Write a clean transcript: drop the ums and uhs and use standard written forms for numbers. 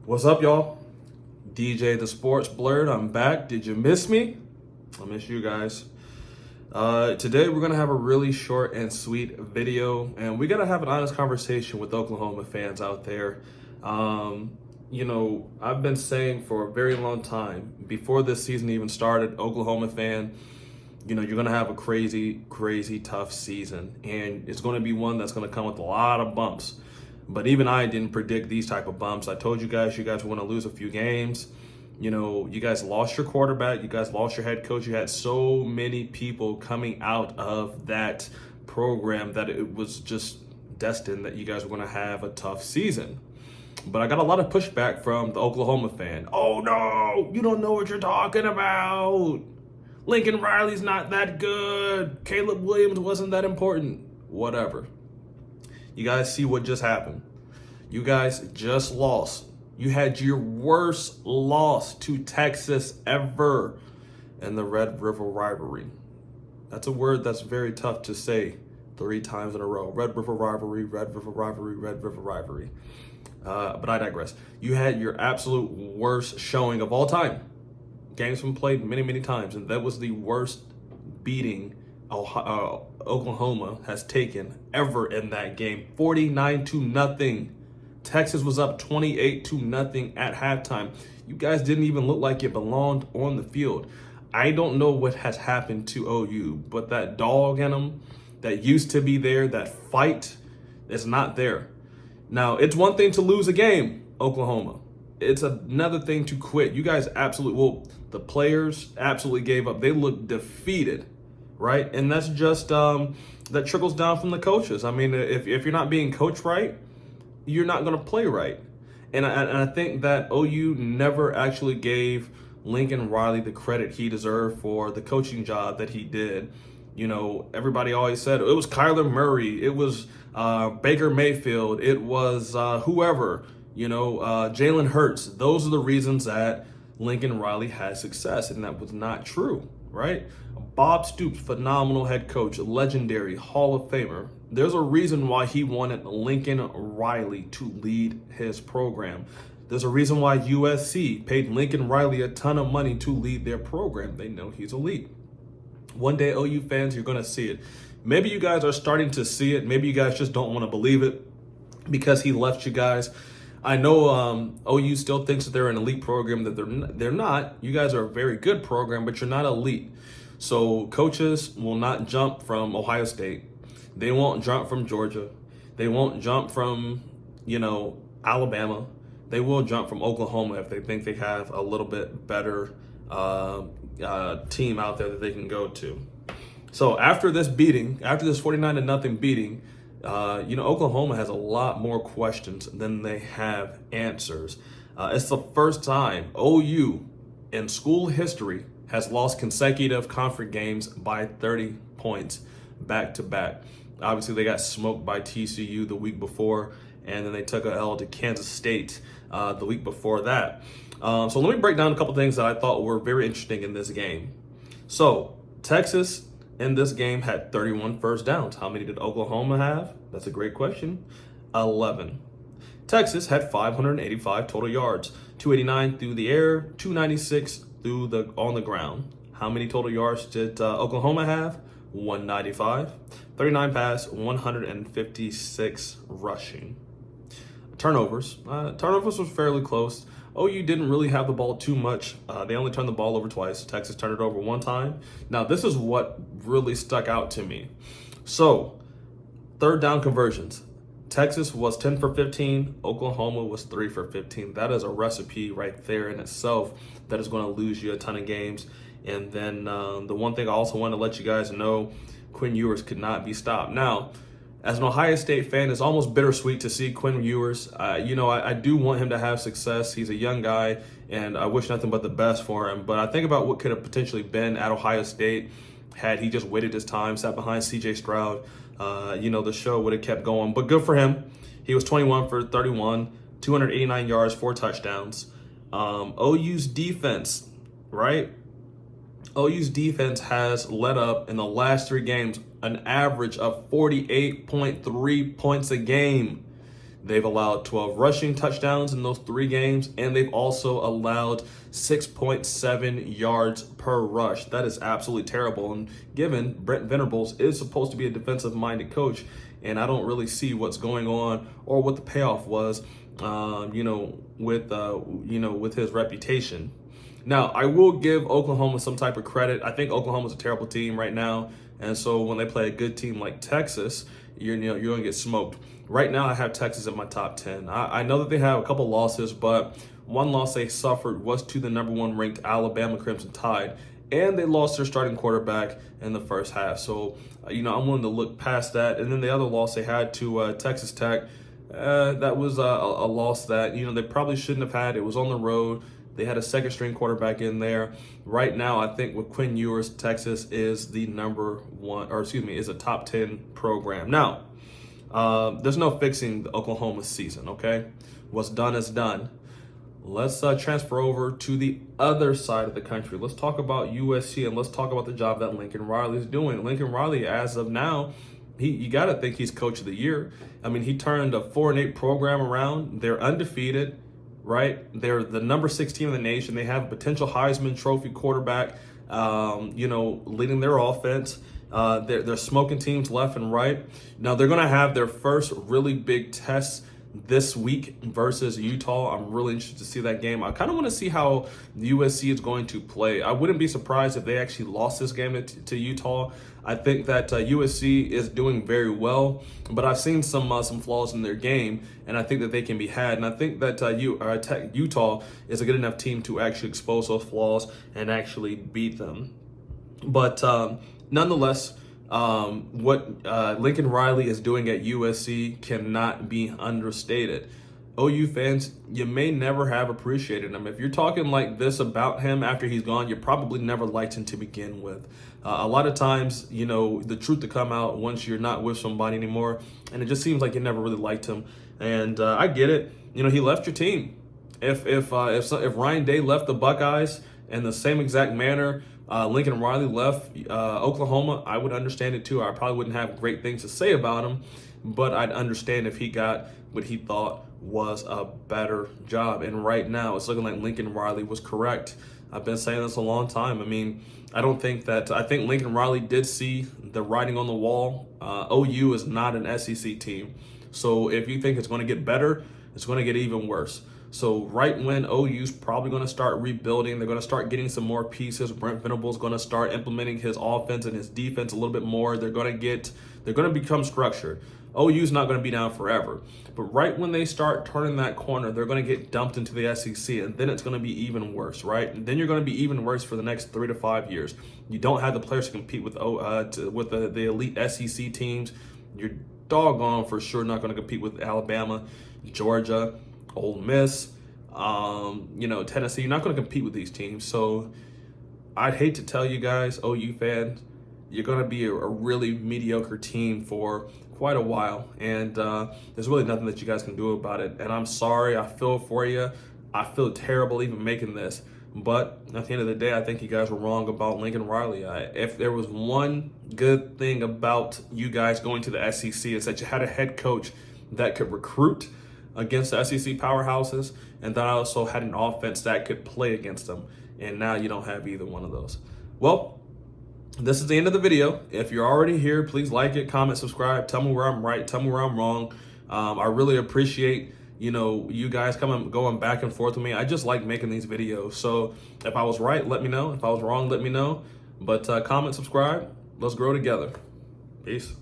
What's up, y'all? DJ the Sports Blerd. I'm back. Did you miss me? I miss you guys. Today we're gonna have a really short and sweet video, and we gotta have an honest conversation with Oklahoma fans out there. I've been saying for a very long time, before this season even started, Oklahoma fan, you're gonna have a crazy, crazy tough season, and it's gonna be one that's gonna come with a lot of bumps. But even I didn't predict these type of bumps. I told you guys were going to lose a few games. You guys lost your quarterback. You guys lost your head coach. You had so many people coming out of that program that it was just destined that you guys were going to have a tough season. But I got a lot of pushback from the Oklahoma fan. Oh, no, you don't know what you're talking about. Lincoln Riley's not that good. Caleb Williams wasn't that important. Whatever. You guys see what just happened. You guys just lost. You had your worst loss to Texas ever in the Red River rivalry. That's a word that's very tough to say 3 times in a row. Red River rivalry, Red River rivalry, Red River rivalry. But I digress. You had your absolute worst showing of all time. Games been played many, many times, and that was the worst beating Oklahoma has taken ever in that game. 49-0. Texas was up 28-0 at halftime. You guys didn't even look like you belonged on the field. I don't know what has happened to OU, but that dog in them that used to be there, that fight, is not there. Now, it's one thing to lose a game, Oklahoma. It's another thing to quit. You guys the players absolutely gave up. They looked defeated. Right? And that's just, that trickles down from the coaches. I mean, if you're not being coached right, you're not going to play right. And I think that OU never actually gave Lincoln Riley the credit he deserved for the coaching job that he did. Everybody always said it was Kyler Murray, it was Baker Mayfield, it was whoever, Jalen Hurts. Those are the reasons that Lincoln Riley had success, and that was not true. Right? Bob Stoops, phenomenal head coach, legendary Hall of Famer. There's a reason why he wanted Lincoln Riley to lead his program. There's a reason why USC paid Lincoln Riley a ton of money to lead their program. They know he's elite. One day, OU fans, you're going to see it. Maybe you guys are starting to see it. Maybe you guys just don't want to believe it because he left you guys. I know OU still thinks that they're an elite program, that they're not. You guys are a very good program, but you're not elite. So coaches will not jump from Ohio State. They won't jump from Georgia. They won't jump from, Alabama. They will jump from Oklahoma if they think they have a little bit better team out there that they can go to. So after this 49-0 beating, Oklahoma has a lot more questions than they have answers. It's the first time OU in school history has lost consecutive conference games by 30 points back to back. Obviously, they got smoked by TCU the week before, and then they took a L to Kansas State the week before that. So let me break down a couple things that I thought were very interesting in this game. So Texas in this game had 31 first downs. How many did Oklahoma have? That's a great question. 11. Texas had 585 total yards, 289 through the air, 296 on the ground. How many total yards did Oklahoma have? 195. 39 pass, 156 rushing. Turnovers. Turnovers was fairly close. OU didn't really have the ball too much. They only turned the ball over twice. Texas turned it over one time. Now, this is what really stuck out to me. So, third down conversions. Texas was 10 for 15. Oklahoma was 3 for 15. That is a recipe right there in itself that is going to lose you a ton of games. And then the one thing I also want to let you guys know, Quinn Ewers could not be stopped. Now, as an Ohio State fan, it's almost bittersweet to see Quinn Ewers. I do want him to have success. He's a young guy, and I wish nothing but the best for him. But I think about what could have potentially been at Ohio State had he just waited his time, sat behind C.J. Stroud. The show would have kept going. But good for him. He was 21 for 31, 289 yards, 4 touchdowns. OU's defense, right? OU's defense has let up in the last 3 games an average of 48.3 points a game. They've allowed 12 rushing touchdowns in those 3 games, and they've also allowed 6.7 yards per rush. That is absolutely terrible. And given Brent Venables is supposed to be a defensive-minded coach, and I don't really see what's going on or what the payoff was, with his reputation. Now, I will give Oklahoma some type of credit. I think Oklahoma's a terrible team right now, and so when they play a good team like Texas, you're going to get smoked. Right now, I have Texas in my top 10. I know that they have a couple losses, but one loss they suffered was to the #1 ranked Alabama Crimson Tide, and they lost their starting quarterback in the first half. So, I'm willing to look past that. And then the other loss they had to Texas Tech, that was a loss that, they probably shouldn't have had. It was on the road. They had a second-string quarterback in there. Right now, I think with Quinn Ewers, Texas is the is a top 10 program. Now, there's no fixing the Oklahoma season, okay? What's done is done. Let's transfer over to the other side of the country. Let's talk about USC, and let's talk about the job that Lincoln Riley is doing. Lincoln Riley, as of now, you got to think he's coach of the year. I mean, he turned a 4-8 program around. They're undefeated, right? They're the #6 team in the nation. They have a potential Heisman Trophy quarterback, leading their offense. They're smoking teams left and right. Now, they're going to have their first really big test this week versus Utah. I'm really interested to see that game. I kind of want to see how USC is going to play. I wouldn't be surprised if they actually lost this game to Utah. I think that USC is doing very well, but I've seen some flaws in their game, and I think that they can be had. And I think that Utah is a good enough team to actually expose those flaws and actually beat them. But nonetheless, what Lincoln Riley is doing at USC cannot be understated. OU fans, you may never have appreciated him. If you're talking like this about him after he's gone, you probably never liked him to begin with. A lot of times, the truth to come out once you're not with somebody anymore, and it just seems like you never really liked him. And I get it. He left your team. If Ryan Day left the Buckeyes in the same exact manner Lincoln Riley left Oklahoma, I would understand it too. I probably wouldn't have great things to say about him, but I'd understand if he got what he thought was a better job. And right now, it's looking like Lincoln Riley was correct. I've been saying this a long time. I mean, I think Lincoln Riley did see the writing on the wall. OU is not an SEC team. So if you think it's going to get better, it's going to get even worse. So right when OU's probably going to start rebuilding, they're going to start getting some more pieces. Brent Venables going to start implementing his offense and his defense a little bit more. They're going to become structured. OU's not going to be down forever. But right when they start turning that corner, they're going to get dumped into the SEC, and then it's going to be even worse, right? And then you're going to be even worse for the next 3 to 5 years. You don't have the players to compete with the elite SEC teams. You're doggone for sure not going to compete with Alabama, Georgia, Ole Miss, Tennessee. You're not going to compete with these teams. So I'd hate to tell you guys, OU fans, you're going to be a really mediocre team for quite a while, and there's really nothing that you guys can do about it. And I'm sorry, I feel for you. I feel terrible even making this, but at the end of the day, I think you guys were wrong about Lincoln Riley. If there was one good thing about you guys going to the SEC, it's that you had a head coach that could recruit against the SEC powerhouses, and that also had an offense that could play against them. And now you don't have either one of those. Well, this is the end of the video. If you're already here, please like it, comment, subscribe. Tell me where I'm right. Tell me where I'm wrong. I really appreciate, you guys going back and forth with me. I just like making these videos. So if I was right, let me know. If I was wrong, let me know. But comment, subscribe. Let's grow together. Peace.